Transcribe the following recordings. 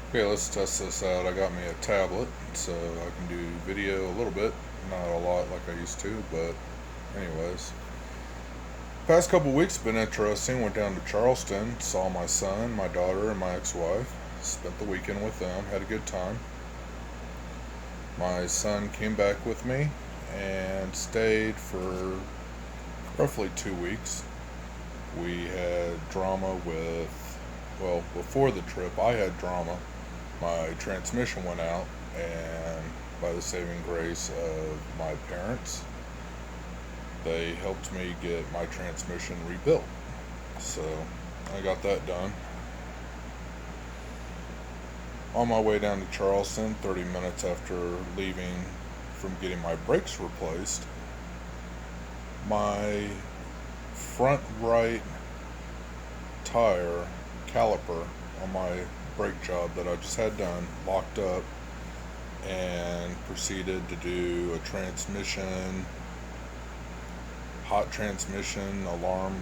Okay, let's test this out. I got me a tablet, so I can do video a little bit, not a lot like I used to, but anyways. Past couple weeks been interesting. Went down to Charleston, saw my son, my daughter, and my ex-wife. Spent the weekend with them, had a good time. My son came back with me and stayed for roughly 2 weeks. We had drama with, well, before the trip, I had drama. My transmission went out, and by the saving grace of my parents, they helped me get my transmission rebuilt. So I got that done. On my way down to Charleston, 30 minutes after leaving from getting my brakes replaced, my front right tire caliper on my brake job that I just had done locked up and proceeded to do a hot transmission alarm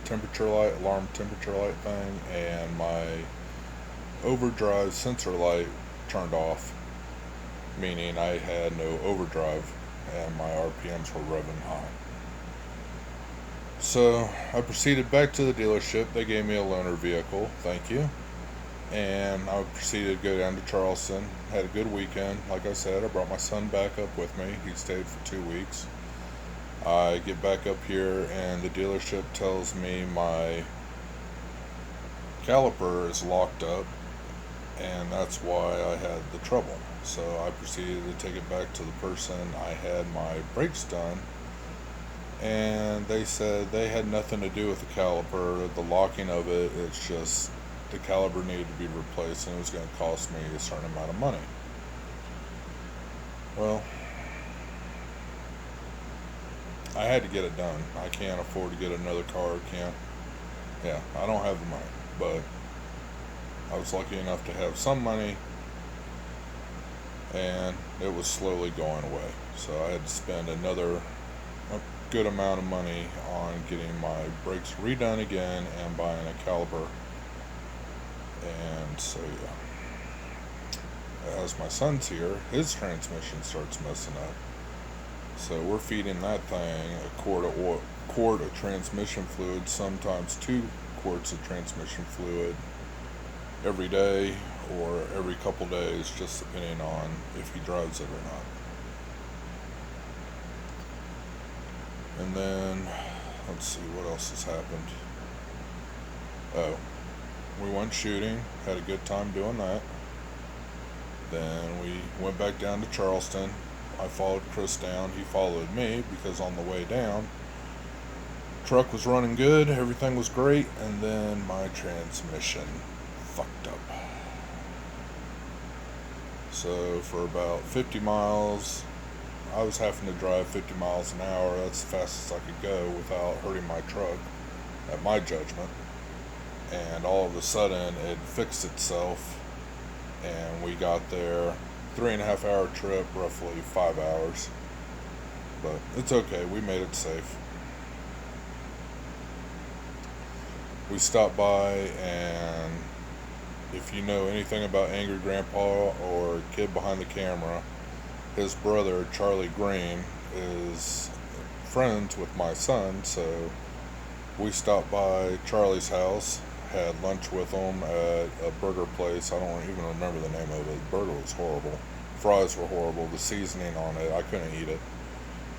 temperature light thing, and my overdrive sensor light turned off, meaning I had no overdrive and my RPMs were revving high. So I proceeded back to the dealership. They gave me a loaner vehicle, thank you. And I proceeded to go down to Charleston. Had a good weekend. Like I said, I brought my son back up with me. He stayed for 2 weeks. I get back up here, and the dealership tells me my caliper is locked up, and that's why I had the trouble. So I proceeded to take it back to the person I had my brakes done, and they said they had nothing to do with the caliper, the locking of it. It's just the caliper needed to be replaced, and it was going to cost me a certain amount of money. Well, I had to get it done. I can't afford to get another car. I don't have the money, but I was lucky enough to have some money, and it was slowly going away. So I had to spend another good amount of money on getting my brakes redone again and buying a caliper. And so, yeah, as my son's here, his transmission starts messing up. So we're feeding that thing a quart of transmission fluid, sometimes 2 quarts of transmission fluid every day or every couple days, just depending on if he drives it or not. And then, let's see what else has happened. Oh, we went shooting, had a good time doing that. Then we went back down to Charleston. I followed Chris down. He followed me because on the way down, truck was running good, everything was great, and then my transmission fucked up. So for about 50 miles, I was having to drive 50 miles an hour. That's the fastest I could go without hurting my truck, at my judgment. And all of a sudden, it fixed itself, and we got there. 3.5 hour trip, roughly 5 hours. But it's okay, we made it safe. We stopped by, and if you know anything about Angry Grandpa or Kid Behind the Camera, his brother, Charlie Green, is friends with my son, so we stopped by Charlie's house, had lunch with him at a burger place. I don't even remember the name of it. The burger was horrible. Fries were horrible. The seasoning on it, I couldn't eat it.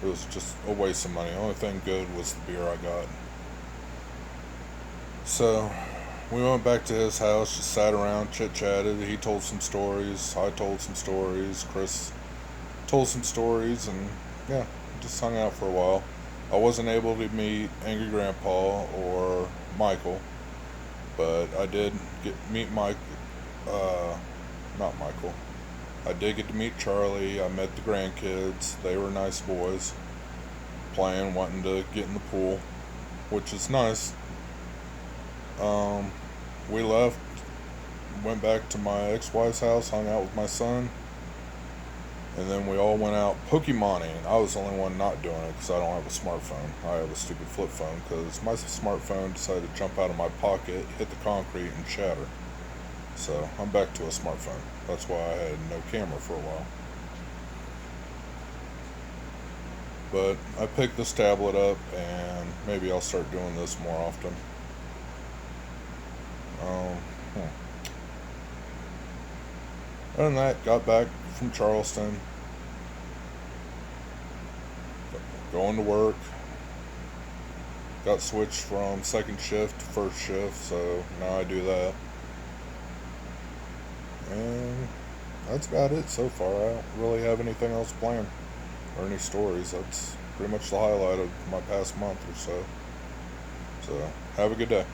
It was just a waste of money. The only thing good was the beer I got. So we went back to his house, just sat around, chit chatted. He told some stories. I told some stories. Chris told some stories, and yeah, just hung out for a while. I wasn't able to meet Angry Grandpa or Michael, but I did meet Mike. Not Michael. I did get to meet Charlie. I met the grandkids. They were nice boys, playing, wanting to get in the pool, which is nice. We left, went back to my ex-wife's house, hung out with my son, and then we all went out Pokemoning. I was the only one not doing it because I don't have a smartphone. I have a stupid flip phone because my smartphone decided to jump out of my pocket, hit the concrete, and shatter. So I'm back to a smartphone. That's why I had no camera for a while. But I picked this tablet up, and maybe I'll start doing this more often. Um, hmm. Other than that, got back from Charleston, going to work. Got switched from second shift to first shift, so now I do that. And that's about it so far. I don't really have anything else planned or any stories. That's pretty much the highlight of my past month or so. So, have a good day.